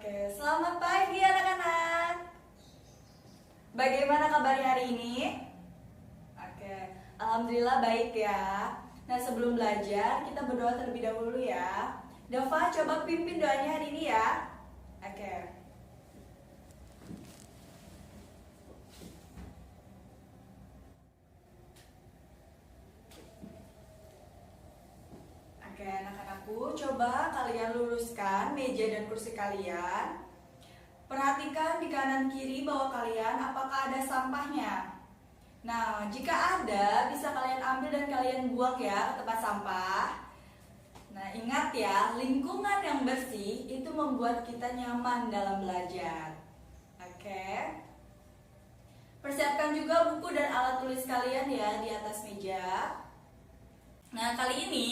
Oke, selamat pagi anak-anak. Bagaimana kabarnya hari ini? Oke, alhamdulillah baik ya. Nah, sebelum belajar, kita berdoa terlebih dahulu ya. Dava, coba pimpin doanya hari ini ya. Oke. Oke, anak-anakku, coba kalian luruskan meja dan kursi kalian. Perhatikan di kanan kiri bawah kalian apakah ada sampahnya. Nah, jika ada, bisa kalian ambil dan kalian buang ya ke tempat sampah. Nah, ingat ya, lingkungan yang bersih itu membuat kita nyaman dalam belajar. Oke. Persiapkan juga buku dan alat tulis kalian ya di atas meja. Nah, kali ini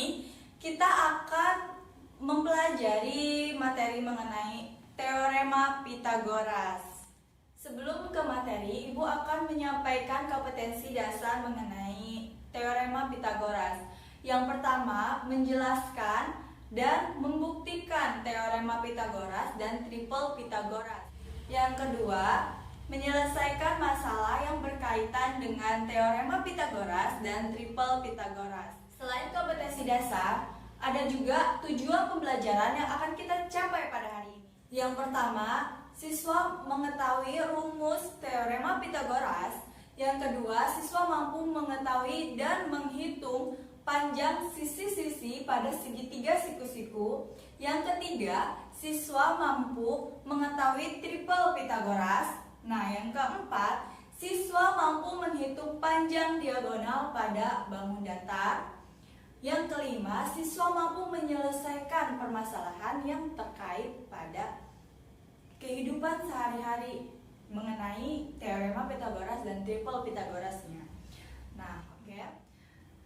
kita akan mempelajari materi mengenai Teorema Pythagoras. Sebelum ke materi, Ibu akan menyampaikan kompetensi dasar mengenai Teorema Pythagoras. Yang pertama, menjelaskan dan membuktikan Teorema Pythagoras dan Triple Pythagoras. Yang kedua, menyelesaikan masalah yang berkaitan dengan Teorema Pythagoras dan Triple Pythagoras. Selain kompetensi dasar, ada juga tujuan pembelajaran yang akan kita capai pada hari ini. Yang pertama, siswa mengetahui rumus Teorema Pythagoras. Yang kedua, siswa mampu mengetahui dan menghitung panjang sisi-sisi pada segitiga siku-siku. Yang ketiga, siswa mampu mengetahui triple Pythagoras. Nah, yang keempat, siswa mampu menghitung panjang diagonal pada bangun datar. Yang kelima, siswa mampu menyelesaikan permasalahan yang terkait pada kehidupan sehari-hari mengenai Teorema Pythagoras dan Triple Pythagorasnya. Nah, oke.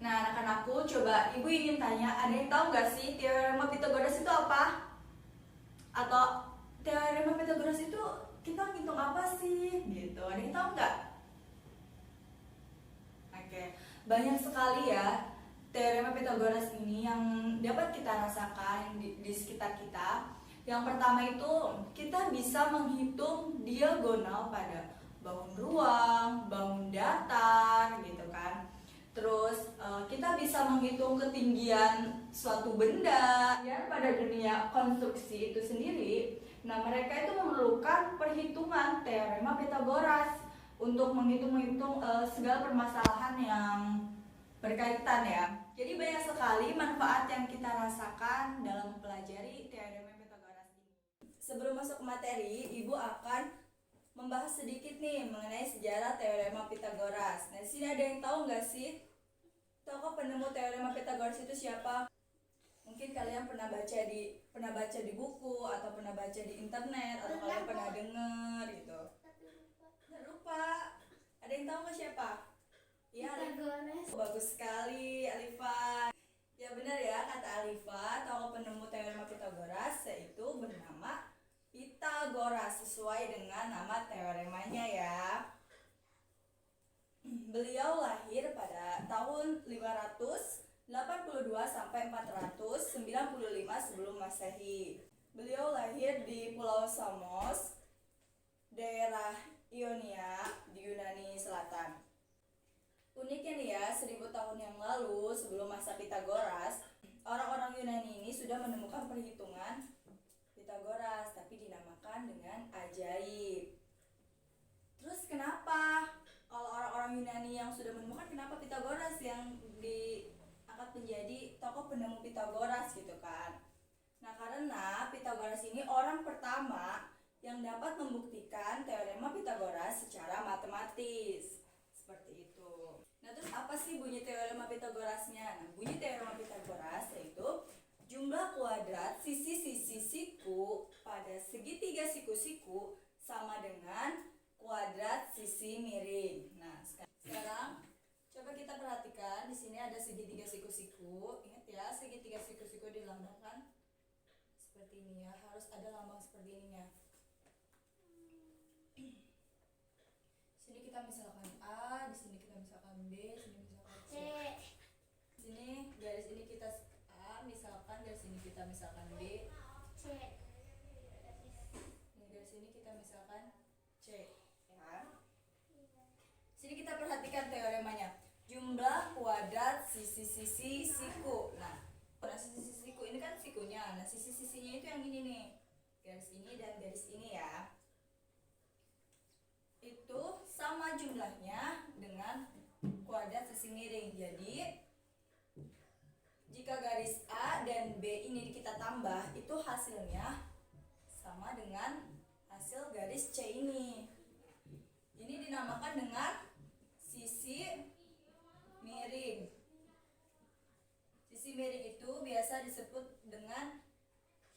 Nah, anak-anakku, coba Ibu ingin tanya, ada yang tahu nggak sih Teorema Pythagoras itu apa? Atau Teorema Pythagoras itu kita ngitung apa sih? Gitu, ada yang tahu nggak? Oke, banyak sekali ya Teorema Pythagoras ini yang dapat kita rasakan di sekitar kita. Yang pertama itu kita bisa menghitung diagonal pada bangun ruang, bangun datar gitu kan. Terus kita bisa menghitung ketinggian suatu benda ya pada dunia konstruksi itu sendiri. Nah, mereka itu memerlukan perhitungan Teorema Pythagoras untuk menghitung segala permasalahan yang berkaitan ya. Jadi banyak sekali manfaat yang kita rasakan dalam mempelajari Teorema Pythagoras ini. Sebelum masuk ke materi, Ibu akan membahas sedikit nih mengenai sejarah Teorema Pythagoras. Nah, di sini ada yang tahu nggak sih tokoh penemu Teorema Pythagoras itu siapa? Mungkin kalian pernah baca di buku atau pernah baca di internet atau kalian pernah dengar gitu. Lupa. Ada yang tahu nggak siapa? Ya, bagus sekali Alifa. Ya benar ya kata Alifa, tokoh penemu Teorema Pythagoras yaitu bernama Pythagoras sesuai dengan nama teoremanya ya. Beliau lahir pada tahun 582 sampai 495 sebelum Masehi. Beliau lahir di Pulau Samos, daerah Ionia di Yunani Selatan. Uniknya nih ya, 1000 tahun yang lalu sebelum masa Pythagoras, orang-orang Yunani ini sudah menemukan perhitungan Pythagoras, tapi dinamakan dengan ajaib. Terus kenapa kalau orang-orang Yunani yang sudah menemukan, kenapa Pythagoras yang diangkat menjadi tokoh penemu Pythagoras gitu kan? Nah, karena Pythagoras ini orang pertama yang dapat membuktikan Teorema Pythagoras secara matematis. Seperti itu. Nah, terus apa sih bunyi Teorema Pythagorasnya? Nah, bunyi Teorema Pythagoras yaitu jumlah kuadrat sisi-sisi siku pada segitiga siku-siku sama dengan kuadrat sisi miring. Nah, sekarang coba kita perhatikan di sini ada segitiga siku-siku. Ingat ya, segitiga siku-siku dilambangkan seperti ini ya. Harus ada lambang seperti ini ya. Sini kita misalkan A, di sini kita misalkan B, sini misalkan C. Di sini garis ini kita A, misalkan garis ini kita misalkan B, C. perhatikan teoremanya. Jumlah kuadrat sisi-sisi siku. Nah, sisi-sisi siku ini kan sikunya. Nah, sisi-sisinya itu yang ini nih. Garis ini dan garis ini ya. Itu sama jumlahnya dengan kuadrat sisi miring. Jadi, jika garis A dan B ini kita tambah, itu hasilnya sama dengan hasil garis C ini. Ini dinamakan dengan sisi miring. Sisi miring itu biasa disebut dengan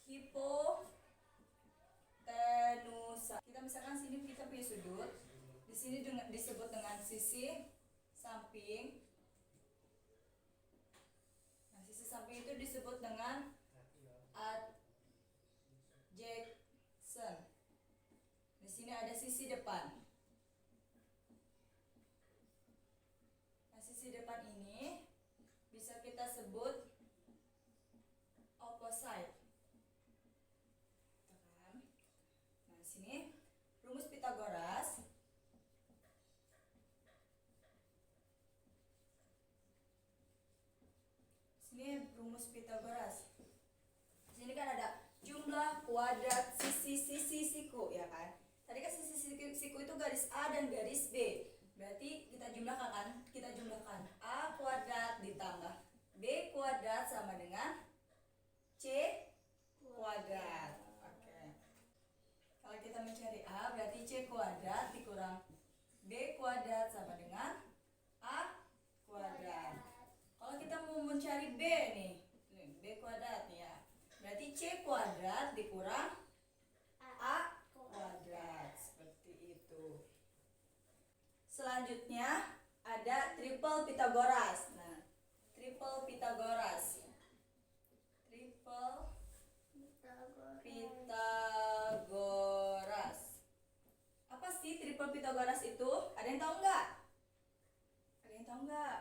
hipotenusa. Kita misalkan sini kita punya sudut, di sini disebut dengan sisi samping. Nah, sisi samping itu disebut dengan adjacent. Di sini ada sisi depan. Nah, sisi depan ini bisa kita sebut opposite. Nah, di sini rumus Pitagoras. Sini rumus Pitagoras. Di sini kan ada jumlah kuadrat sisi-sisi siku, ya kan? Tadi kan sisi siku itu garis A dan garis B. Berarti kita jumlahkan A kuadrat ditambah B kuadrat sama dengan C kuadrat. Oke. Kalau kita mencari A, berarti C kuadrat dikurang B kuadrat sama dengan A kuadrat. Kalau kita mau mencari B nih, B kuadrat nih ya. Berarti C kuadrat dikurang A kuadrat. Seperti itu. Selanjutnya ada triple Pitagoras. Nah, triple Pitagoras. Triple Pitagoras. Apa sih triple Pitagoras itu? Ada yang tahu nggak? Ada yang tahu nggak?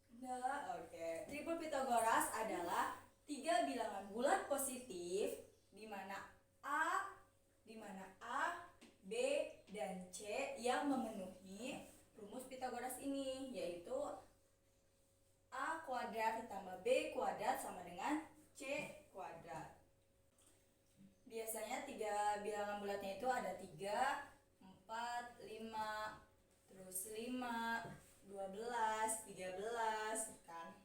Enggak. Oke. Triple Pitagoras adalah 3 bilangan bulat positif di mana A, B, dan C yang memenuhi rumus Pitagoras ini, yaitu A kuadrat ditambah B kuadrat sama dengan C kuadrat. Biasanya 3 bilangan bulatnya itu ada 3, 4, 5, terus 5, 12, 13, kan?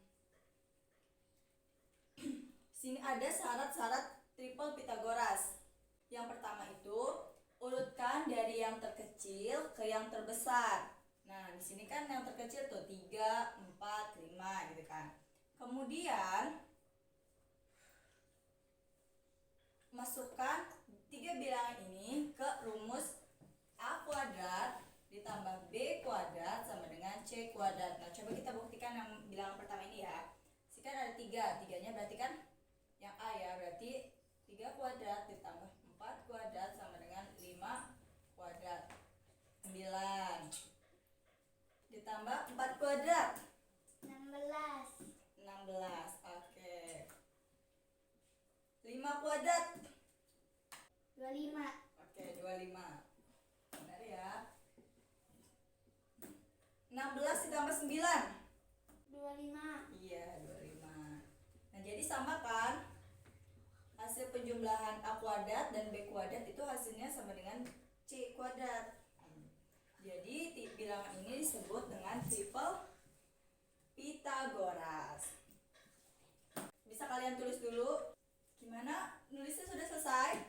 Sini ada syarat-syarat triple Pitagoras. Yang pertama itu urutkan dari yang terkecil ke yang terbesar. Nah, di sini kan yang terkecil tuh 3, 4, 5 gitu kan. Kemudian masukkan 3 bilangan ini ke rumus A kuadrat ditambah B kuadrat sama dengan C kuadrat. Nah, coba kita buktikan yang bilangan pertama ini ya. Sini kan ada 3, 3-nya berarti kan yang A ya, berarti 3 kuadrat ditambah 4 kuadrat sama dengan 5 kuadrat. 9 ditambah 4 kuadrat 16. Oke. 5 kuadrat 25. Oke, 25. Benar ya. 16 ditambah 9. 25. Iya, 25. Nah, jadi sama kan? Hasil penjumlahan A kuadrat dan B kuadrat itu hasilnya sama dengan C kuadrat. Jadi bilangan ini disebut dengan triple Pitagoras. Bisa kalian tulis dulu. Gimana? Nulisnya sudah selesai?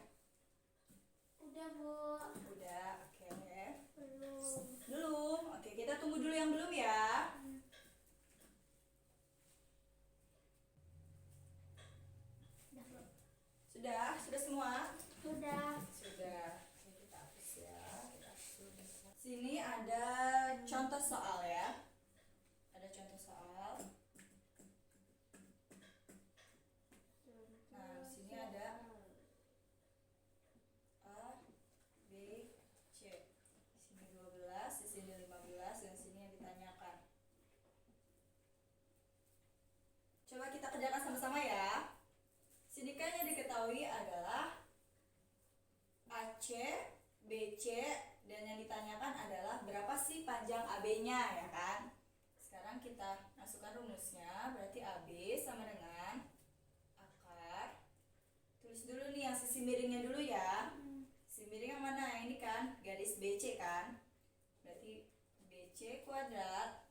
Udah, Bu. Udah, oke. Belum. Belum? Oke, kita tunggu dulu yang belum ya. Udah, Bu. Sudah semua? Sudah. Sudah. Oke, kita hapus ya. Sini ada contoh soal ya. Ada contoh soal. Nah, di sini ada A, B, C. Di sini 12, di sini 15, dan sini yang ditanyakan. Coba kita kerjakan sama-sama ya. Sini kan yang diketahui adalah AC, BC, Dan yang ditanyakan adalah berapa sih panjang AB-nya, ya kan? Sekarang kita masukkan rumusnya, berarti AB sama dengan akar. Tulis dulu nih yang sisi miringnya dulu ya. Sisi miring yang mana? Yang ini kan, garis BC kan? Berarti BC kuadrat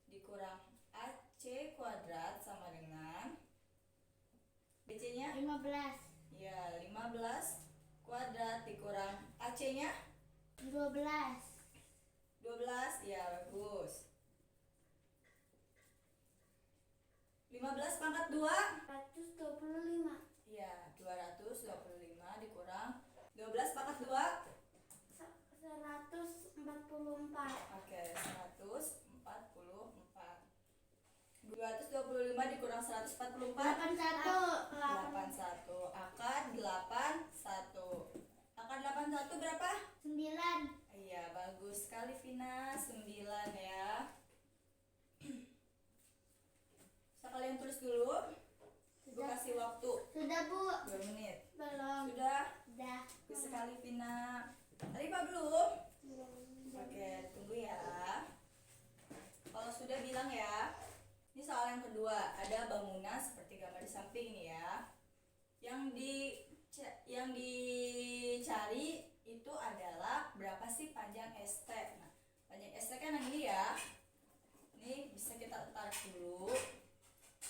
dikurang AC kuadrat sama dengan BC-nya? 15. Ya, 15 kuadrat dikurang AC-nya? 12. 12, ya bagus. 15 pangkat 2? 125. Ya, 225 dikurang 12 pangkat 2? 144. Oke, 144. 225 dikurang 144? 81. 81. Akar 81. Akar 81 berapa? 9. Iya, bagus sekali Vina. 9 ya. Bisa kalian tulis dulu. Ibu kasih waktu Sudah, Bu? 2 menit. Belum. Sudah? Sudah. Bagus sekali Vina. Alifah belum? Belum. Oke, tunggu ya. Kalau sudah bilang ya. Ini soal yang kedua. Ada bangunan seperti gambar di samping nih ya. Yang dicari itu adalah berapa sih panjang ST. Nah, panjang ST kan yang ini ya. Ini bisa kita tarik dulu.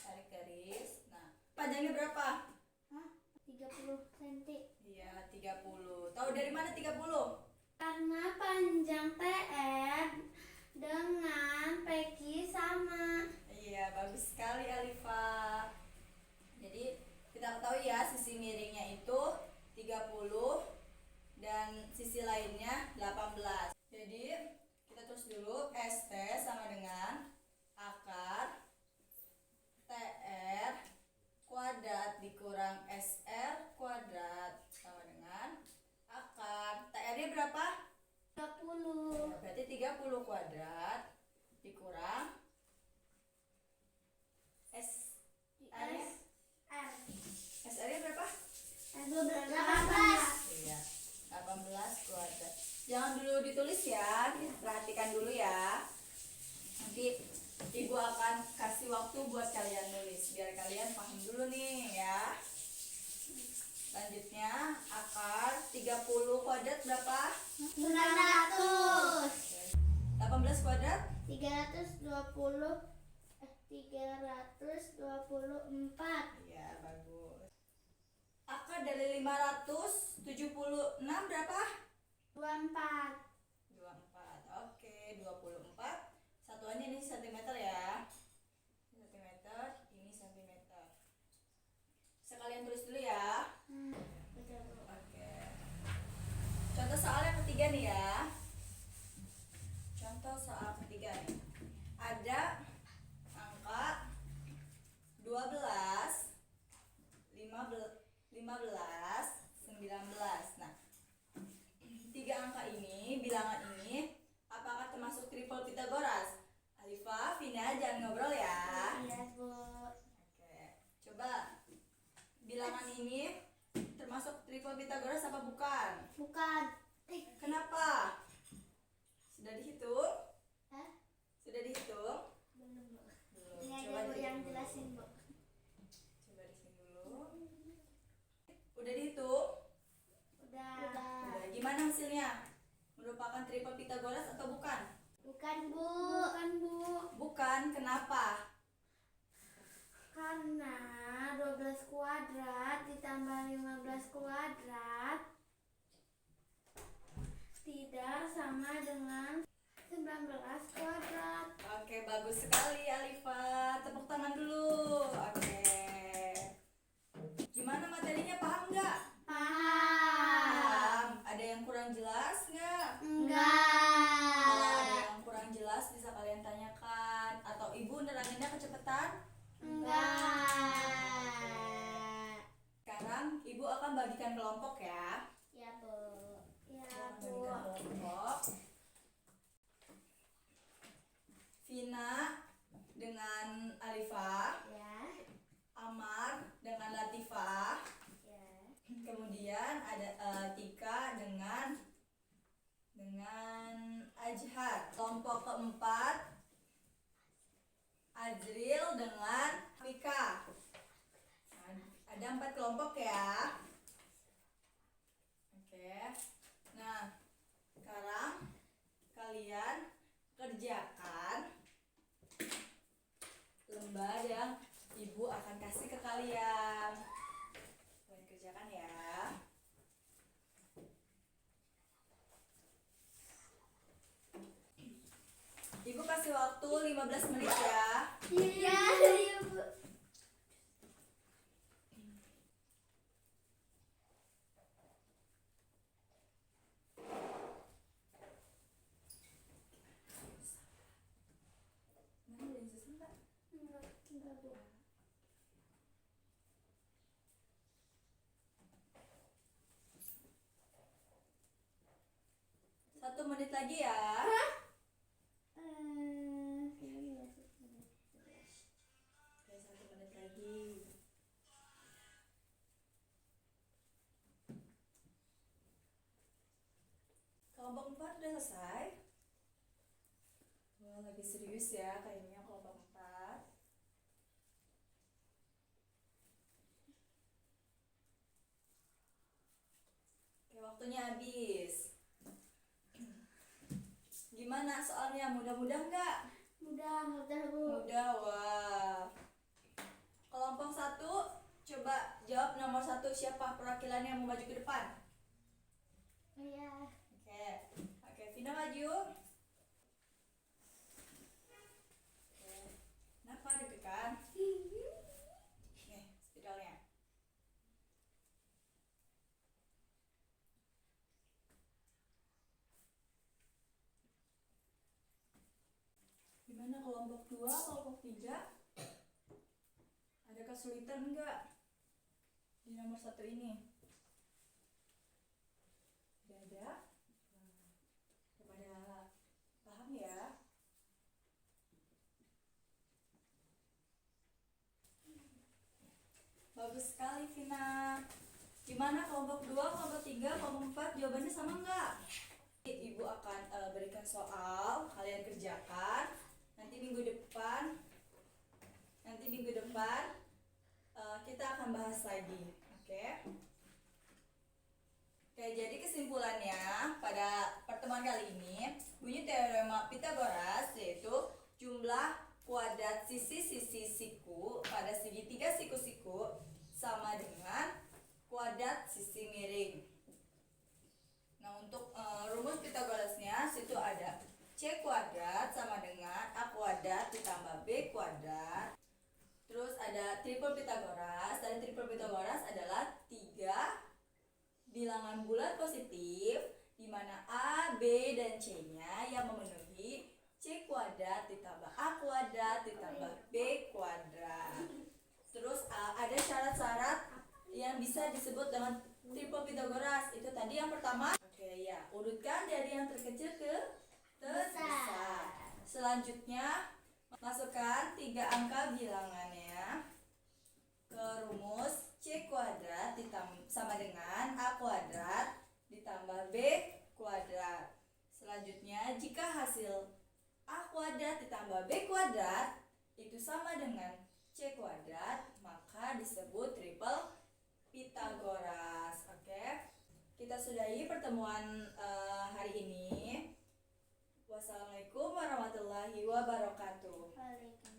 Tarik garis. Nah, panjangnya berapa? Hah? 30 cm. Iya, 30. Tahu dari mana 30? Karena panjang TR dengan PQ sama. Iya, bagus sekali Alifah. Jadi kita ketahui ya, sisi miringnya itu 30 dan sisi lainnya 18. Jadi kita tulis dulu ST sama dengan akar TR kuadrat dikurang SR kuadrat sama dengan akar TR-nya berapa? 30. Berarti 30 kuadrat dikurang SR-nya? R. SR-nya berapa? 18. Iya, 18 kuadrat. Jangan dulu ditulis ya, perhatikan dulu ya. Nanti ibu akan kasih waktu buat kalian nulis, biar kalian paham dulu nih ya. Selanjutnya, akar 30 kuadrat berapa? 900. 18 kuadrat? 324. Iya, bagus. Akar dari 576 berapa? 24. 24. Oke, 24. Satuannya ini sentimeter ya. Sentimeter, ini sentimeter. Bisa kalian tulis dulu ya. Betul, Bu. Oke. Contoh soal yang ketiga nih ya. Contoh soal ketiga nih. Ada angka 12, 15, 19. Nah, tiga angka ini, bilangan ini, apakah termasuk triple Pythagoras? Alifah, Vina, jangan ngobrol ya. Iya, Bu. Oke, coba bilangan ini termasuk triple Pythagoras apa bukan? Bukan. Kenapa? Sudah dihitung? Hah? Sudah dihitung? Belum, Bu. Belum. Ini aja, Coba Bu, yang dihitung jelasin, dulu. Bu. Coba di sini dulu. Udah dihitung? Udah. Udah. Gimana hasilnya? Merupakan triple Pythagoras atau bukan? Bukan, Bu. Bukan, Bu. Bukan. Kenapa? Karena 12 kuadrat ditambah 15 kuadrat tidak sama dengan 19 kuadrat. Oke, bagus sekali Alifah. Tepuk tangan dulu. Oke. Gimana materinya? Paham nggak? Paham? Ada yang kurang jelas nggak? Enggak. Kalau ada yang kurang jelas bisa kalian tanyakan. Atau ibu neranginnya kecepatan? Enggak. Sekarang ibu akan bagikan kelompok ya. Ya, Bu. Ya, Akan Bu. bagikan kelompok. Vina dengan Alifah, Ya. Amar dengan Latifah, Ya. kemudian ada Tika dengan kelompok ya. Oke. Nah, sekarang kalian kerjakan lembar yang ibu akan kasih ke kalian. Kalian kerjakan ya. Ibu kasih waktu 15 menit ya. Iya, Ibu. Mana udah selesai Mbak? Enggak, Bu. Satu menit lagi ya. Oke, 1 menit lagi. Kelompok 4 udah selesai. Wah, lagi serius ya kayaknya kelompok 4. Oke, waktunya habis. Gimana soalnya? Mudah-mudah nggak? Mudah, Bu. Mudah, wah. Kelompok 1, coba jawab nomor 1, siapa perwakilan yang mau maju ke depan? Iya. Oke, oke, Vina maju. Oke, kenapa deg-degan? Nih, spidolnya. Gimana kelompok 2, kelompok 3? Ada kesulitan nggak di nomor 1 ini? Tidak ada? Kepada paham ya? Bagus sekali Vina. Gimana kelompok 2, kelompok 3, kelompok 4 jawabannya sama nggak? Ibu akan berikan soal, kalian kerjakan. Nanti minggu depan kita akan bahas lagi, oke? Oke, jadi kesimpulannya pada pertemuan kali ini, bunyi teorema Pythagoras yaitu jumlah kuadrat sisi-sisi siku pada segitiga siku-siku sama dengan kuadrat sisi miring. Nah, untuk rumus Pythagorasnya situ ada C kuadrat sama dengan A kuadrat ditambah B kuadrat. Terus ada triple Pythagoras, dan triple Pythagoras adalah 3 bilangan bulat positif di mana A, B, dan C-nya yang memenuhi C kuadrat ditambah A kuadrat ditambah B kuadrat. Terus ada syarat-syarat yang bisa disebut dengan triple Pythagoras. Itu tadi yang pertama. Oke ya, urutkan dari yang terkecil ke terbesar. Selanjutnya masukkan 3 angka bilangannya ke rumus C kuadrat sama dengan A kuadrat ditambah B kuadrat. Selanjutnya jika hasil A kuadrat ditambah B kuadrat itu sama dengan C kuadrat, maka disebut triple Pythagoras. Oke, kita sudahi pertemuan hari ini. Wassalamualaikum warahmatullahi wabarakatuh. Waalaikumsalam.